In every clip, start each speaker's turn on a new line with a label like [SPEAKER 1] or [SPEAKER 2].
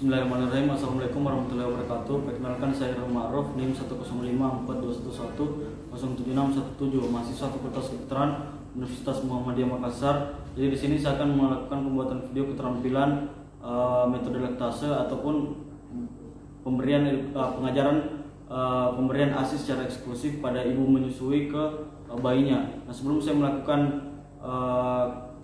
[SPEAKER 1] Bismillahirrahmanirrahim. Assalamualaikum warahmatullahi wabarakatuh. Perkenalkan, saya Irham Ma'ruf, NIM 105421107617617, mahasiswa Fakultas Kedokteran Universitas Muhammadiyah Makassar. Jadi di sini saya akan melakukan pembuatan video keterampilan metode laktase ataupun pemberian pemberian ASI secara eksklusif pada ibu menyusui ke bayinya. Nah, sebelum saya melakukan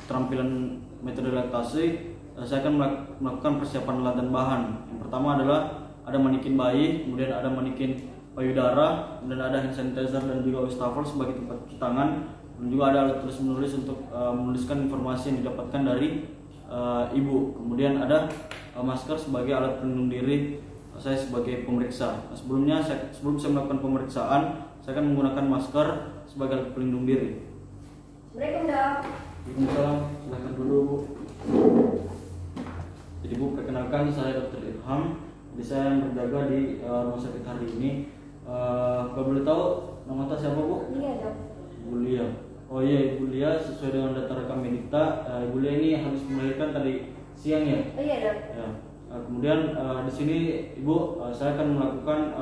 [SPEAKER 1] keterampilan metode laktase, saya akan melakukan persiapan alat dan bahan. Yang pertama adalah ada manikin bayi, kemudian ada manikin payudara, kemudian ada hand sanitizer dan juga wastafel sebagai tempat cuci tangan, dan juga ada alat tulis menulis untuk menuliskan informasi yang didapatkan dari ibu. Kemudian ada masker sebagai alat pelindung diri saya sebagai pemeriksa. Nah, sebelum saya melakukan pemeriksaan, saya akan menggunakan masker sebagai alat pelindung diri.
[SPEAKER 2] Assalamualaikum, Dok.
[SPEAKER 1] Waalaikumsalam. Silakan dulu, Bu. Jadi Bu, perkenalkan, saya Dr. Irham. Jadi saya yang berjaga di rumah sakit hari ini. Kalau boleh tahu nama atas siapa, Bu?
[SPEAKER 2] Iya, Dok.
[SPEAKER 1] Ibu Lia. Oh iya, Ibu Lia, sesuai dengan data rekam Medikta, Ibu Lia ini habis melahirkan tadi siang ya?
[SPEAKER 2] Oh iya, Dok.
[SPEAKER 1] Ya. Kemudian di sini Ibu, saya akan melakukan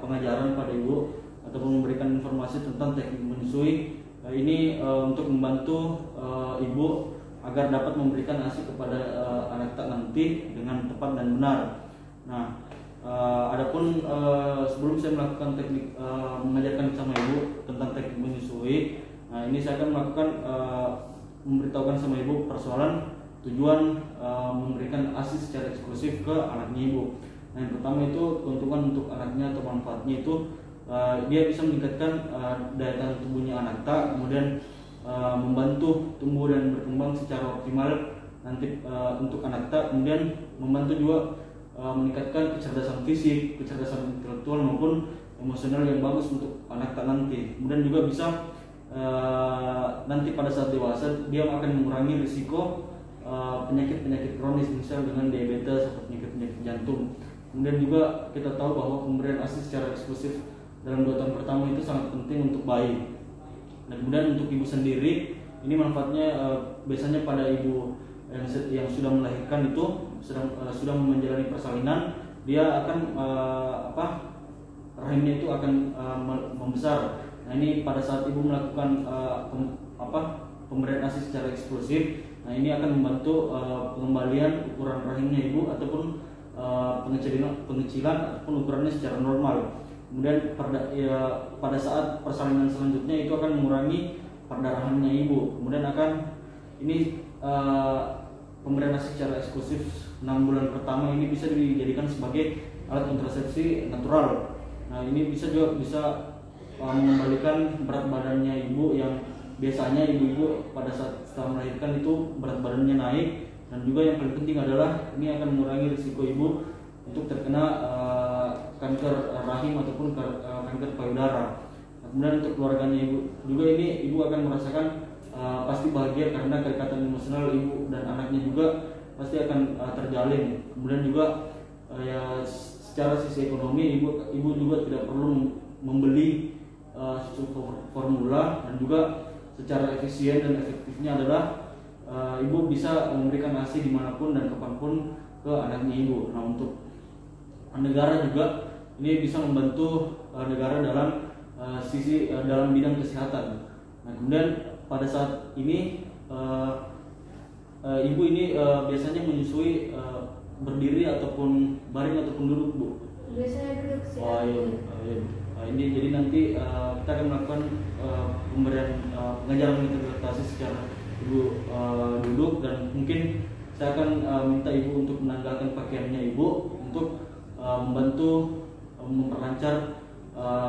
[SPEAKER 1] pengajaran pada Ibu ataupun memberikan informasi tentang teknik menyusui. Ini untuk membantu Ibu agar dapat memberikan ASI kepada anak tak nanti dengan tepat dan benar. Nah, adapun sebelum saya melakukan teknik mengajarkan sama Ibu tentang teknik menyusui, nah ini saya akan melakukan memberitahukan sama Ibu persoalan tujuan memberikan ASI secara eksklusif ke anaknya Ibu. Nah, yang pertama itu keuntungan untuk anaknya atau manfaatnya itu dia bisa meningkatkan daya tahan tubuhnya anak tak, kemudian membantu tumbuh dan berkembang secara optimal nanti untuk anak tak, kemudian membantu juga meningkatkan kecerdasan fisik, kecerdasan intelektual maupun emosional yang bagus untuk anak tak nanti. Kemudian juga bisa nanti pada saat dewasa dia akan mengurangi risiko penyakit-penyakit kronis, misalnya dengan diabetes atau penyakit-penyakit jantung. Kemudian juga kita tahu bahwa pemberian ASI secara eksklusif dalam 2 tahun pertama itu sangat penting untuk bayi. Nah, kemudian untuk ibu sendiri, ini manfaatnya biasanya pada ibu yang sudah melahirkan itu sudah menjalani persalinan, dia akan rahimnya itu akan membesar. Nah, ini pada saat ibu melakukan pemberian ASI secara eksklusif, nah ini akan membantu pengembalian ukuran rahimnya ibu ataupun pengecilan ataupun ukurannya secara normal. Kemudian pada saat persalinan selanjutnya itu akan mengurangi perdarahannya ibu. Kemudian pemberian ASI secara eksklusif 6 bulan pertama ini bisa dijadikan sebagai alat kontrasepsi natural. Nah, ini bisa mengembalikan berat badannya ibu yang biasanya ibu-ibu pada saat setelah melahirkan itu berat badannya naik, dan juga yang paling penting adalah ini akan mengurangi risiko ibu untuk terkena kanker rahim ataupun kanker payudara. Nah, kemudian untuk keluarganya ibu juga ini ibu akan merasakan pasti bahagia karena kedekatan emosional ibu dan anaknya juga pasti akan terjalin. Kemudian juga secara sisi ekonomi ibu juga tidak perlu membeli susu formula, dan juga secara efisien dan efektifnya adalah ibu bisa memberikan ASI dimanapun dan kapanpun ke anaknya ibu. Nah, untuk negara juga ini bisa membantu negara dalam dalam bidang kesehatan. Nah, kemudian pada saat ini ibu ini biasanya menyusui berdiri ataupun baring ataupun duduk, Bu?
[SPEAKER 2] Biasanya duduk sih.
[SPEAKER 1] Oh iya. Ini jadi nanti kita akan melakukan pemberian pengajaran metode laktasi secara ibu duduk, dan mungkin saya akan minta ibu untuk menanggalkan pakaiannya ibu untuk membantu memperlancar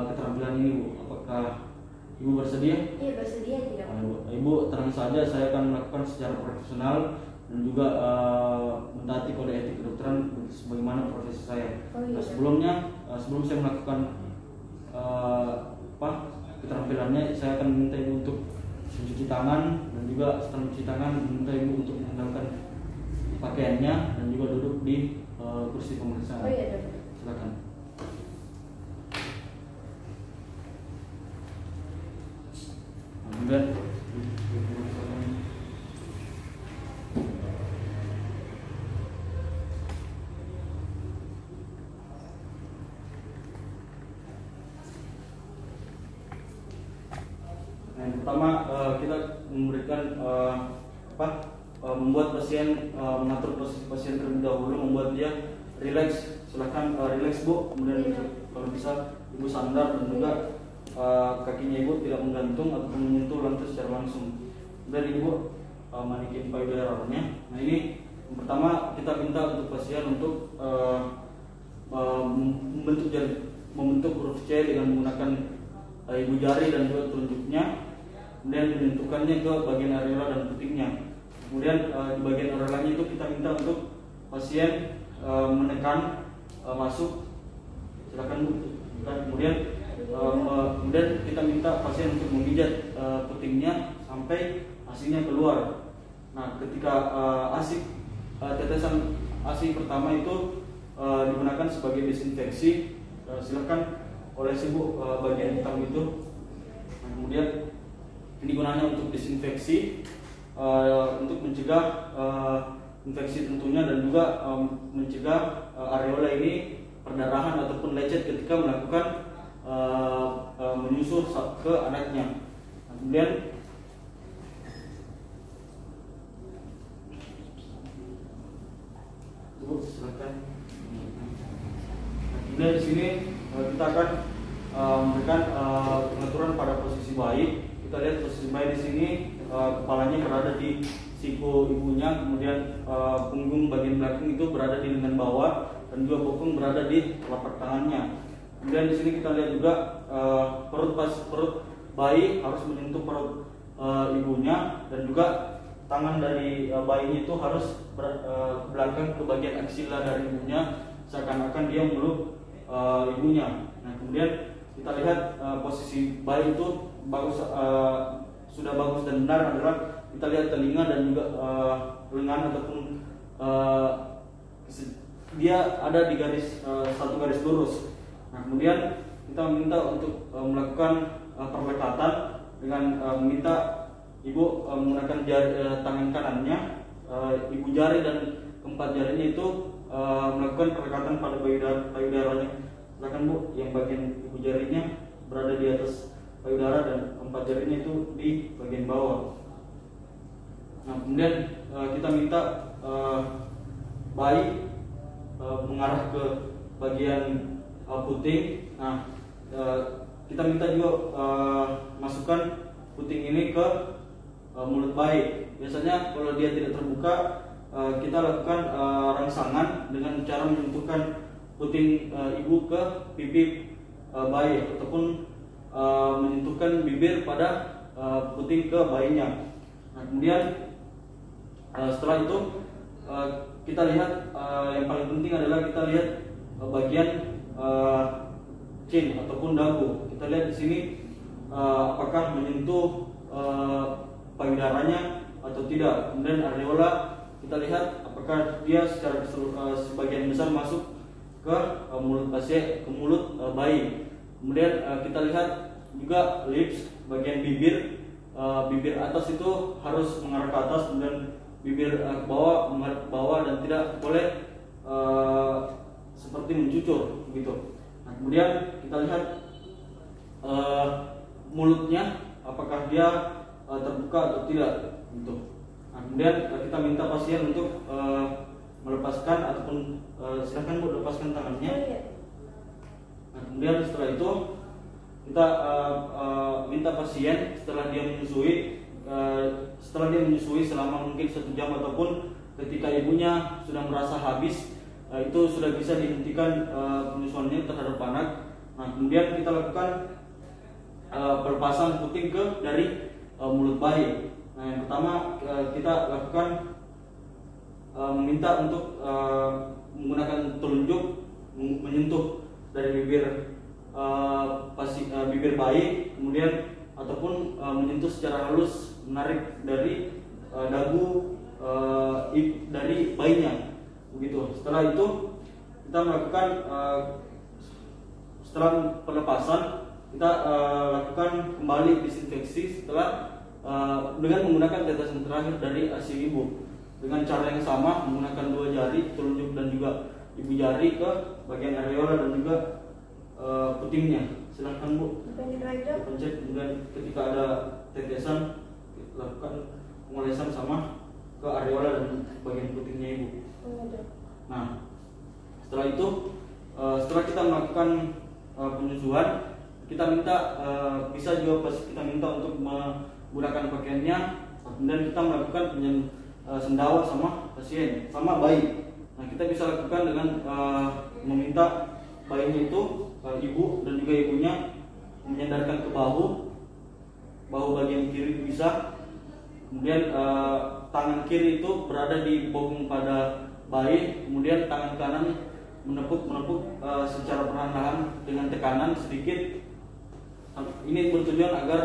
[SPEAKER 1] keterampilan ini, Bu. Apakah ibu bersedia?
[SPEAKER 2] Iya, bersedia tidak?
[SPEAKER 1] Ibu tenang saja, saya akan melakukan secara profesional dan juga mentaati kode etik kedokteran sebagaimana profesi saya.
[SPEAKER 2] Oh, iya.
[SPEAKER 1] Sebelum saya melakukan keterampilannya, saya akan minta ibu untuk mencuci tangan, dan juga setelah mencuci tangan minta ibu untuk menanggalkan pakaiannya dan juga duduk di kursi pemeriksaan.
[SPEAKER 2] Oh iya, Dok.
[SPEAKER 1] Silakan. Kemudian pertama kita memberikan membuat pasien mengatur posisi pasien terlebih dahulu, membuat dia rileks. Silakan rileks Bu, kemudian kalau bisa Ibu sandar dan juga kakinya Ibu tidak menggantung ataupun menyentuh lantai secara langsung. Kemudian Ibu manikin payudaranya. Nah ini yang pertama kita minta untuk pasien untuk membentuk huruf C dengan menggunakan ibu jari dan juga telunjuknya, kemudian menentukannya ke bagian areola dan putingnya. Kemudian di bagian areolanya itu kita minta untuk pasien menekan masuk, silakan Bu. Kemudian kita minta pasien untuk memijat putingnya sampai ASI-nya keluar. Nah, ketika tetesan ASI pertama itu digunakan sebagai desinfeksi, silakan olesi Bu bagian hitam itu. Nah, kemudian ini gunanya untuk desinfeksi, untuk mencegah infeksi tentunya, dan juga mencegah areola ini perdarahan ataupun lecet ketika melakukan menyusu ke anaknya. Nah, kemudian Bu, silakan. Kemudian di sini kita akan memberikan pengaturan pada posisi bayi. Kita lihat posisi bayi di sini, kepalanya berada di siku ibunya, kemudian punggung bagian belakang itu berada di lengan bawah, dan juga bokong berada di telapak tangannya. Kemudian di sini kita lihat juga perut bayi harus menyentuh perut ibunya, dan juga tangan dari bayinya itu harus belakang ke bagian aksila dari ibunya, seakan-akan dia meluk ibunya. Nah, kemudian kita lihat posisi bayi itu bagus, sudah bagus dan benar adalah kita lihat telinga dan juga lengan ataupun dia ada di satu garis lurus. Nah, kemudian kita minta untuk melakukan perlekatan dengan meminta ibu menggunakan tangan kanannya, ibu jari dan keempat jarinya itu melakukan perlekatan pada payudaranya. Silakan Bu, yang bagian ibu jarinya berada di atas payudara dan keempat jarinya itu di bagian bawah. Nah, kemudian kita minta bayi mengarah ke bagian puting. Nah, kita minta juga masukkan puting ini ke mulut bayi. Biasanya kalau dia tidak terbuka, kita lakukan rangsangan dengan cara menyentuhkan puting ibu ke pipi bayi, ataupun menyentuhkan bibir pada puting ke bayinya. Nah, kemudian setelah itu kita lihat yang paling penting adalah kita lihat bagian chin ataupun dagu. Kita lihat di sini apakah menyentuh payudaranya atau tidak. Kemudian areola kita lihat apakah dia secara sebagian besar masuk ke mulut pasien, ke mulut bayi. Kemudian kita lihat juga lips, bagian bibir, bibir atas itu harus mengarah ke atas, kemudian bibir ke bawah mengarah ke bawah, dan tidak boleh seperti mencucur begitu. Nah, kemudian kita lihat mulutnya apakah dia terbuka atau tidak gitu. Nah, kemudian kita minta pasien untuk melepaskan ataupun silakan Bu lepaskan tangannya. Nah, kemudian setelah itu kita minta pasien setelah dia menyusui selama mungkin 1 jam, ataupun ketika ibunya sudah merasa habis, itu sudah bisa dihentikan penyusuannya terhadap anak. Nah, kemudian kita lakukan pelepasan puting dari mulut bayi. Nah, yang pertama kita lakukan meminta untuk menggunakan telunjuk menyentuh dari bibir bibir bayi, kemudian ataupun menyentuh secara halus, menarik dari dagu dari bayinya begitu. Setelah itu kita melakukan setelah pelepasan kita lakukan kembali disinfeksi setelah dengan menggunakan tetesan terakhir dari ASI ibu dengan cara yang sama, menggunakan 2 jari telunjuk dan juga ibu jari ke bagian areola dan juga putingnya. Silahkan Bu,
[SPEAKER 2] Pencet aja.
[SPEAKER 1] pencet, kemudian ketika ada tetesan lakukan pengolesan sama ke areola dan bagian putingnya Ibu. Nah, setelah itu setelah kita melakukan penyusuan, kita minta bisa juga kita minta untuk menggunakan pakaiannya, kemudian kita melakukan sendawa sama pasien sama bayi. Nah, kita bisa lakukan dengan meminta bayinya itu ibu dan juga ibunya menyandarkan ke bahu bagian kiri bisa, kemudian tangan kiri itu berada di bokong pada bayi, kemudian tangan kanan menepuk secara perlahan-lahan dengan tekanan sedikit. Ini bertujuan agar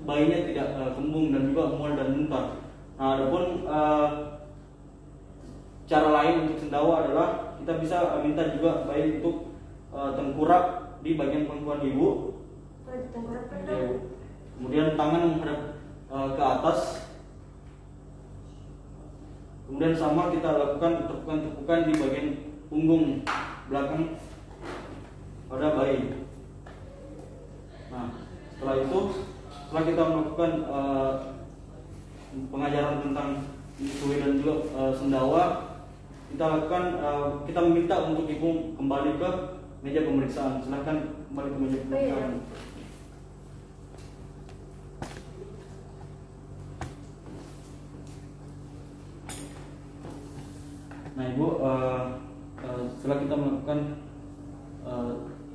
[SPEAKER 1] bayinya tidak kembung dan juga mual dan muntah. Nah, adapun cara lain untuk sendawa adalah kita bisa minta juga bayi untuk tengkurap di bagian pangkuan ibu. Kemudian tangan menghadap ke atas. Kemudian sama kita lakukan tepukan di bagian punggung belakang pada bayi. Nah, setelah kita melakukan pengajaran tentang menyusui dan juga sendawa, kita meminta untuk ibu kembali ke meja pemeriksaan. Silakan kembali ke meja pemeriksaan. Nah Ibu, setelah kita melakukan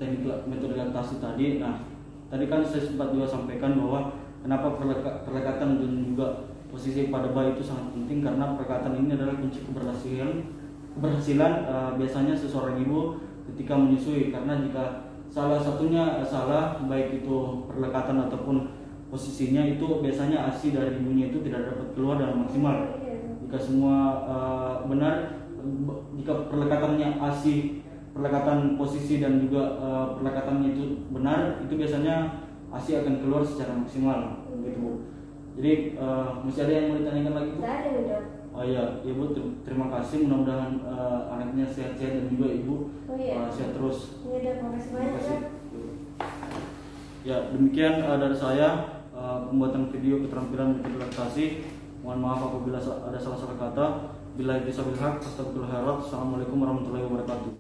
[SPEAKER 1] teknik metode laktasi tadi, nah tadi kan saya sempat juga sampaikan bahwa kenapa perlekatan dan juga posisi pada bayi itu sangat penting, karena perlekatan ini adalah kunci keberhasilan biasanya seseorang ibu ketika menyusui, karena jika salah satunya salah, baik itu perlekatan ataupun posisinya, itu biasanya ASI dari ibunya itu tidak dapat keluar dengan maksimal. Jika semua benar, jika perlekatannya ASI, perlekatan posisi dan juga perlekatannya itu benar, itu biasanya ASI akan keluar secara maksimal, gitu Bu. Jadi masih ada yang mau ditanyakan lagi Bu?
[SPEAKER 2] Saya ada.
[SPEAKER 1] Oh iya, Ibu terima kasih. Mudah-mudahan anaknya sehat-sehat dan juga Ibu sehat terus.
[SPEAKER 2] Terima kasih banyak.
[SPEAKER 1] Ya, demikian dari saya pembuatan video keterampilan metode laktasi. Mohon maaf apabila ada salah-salah kata. Billahi taufiq wal hidayah. Astagfirullahaladzim. Assalamualaikum warahmatullahi wabarakatuh.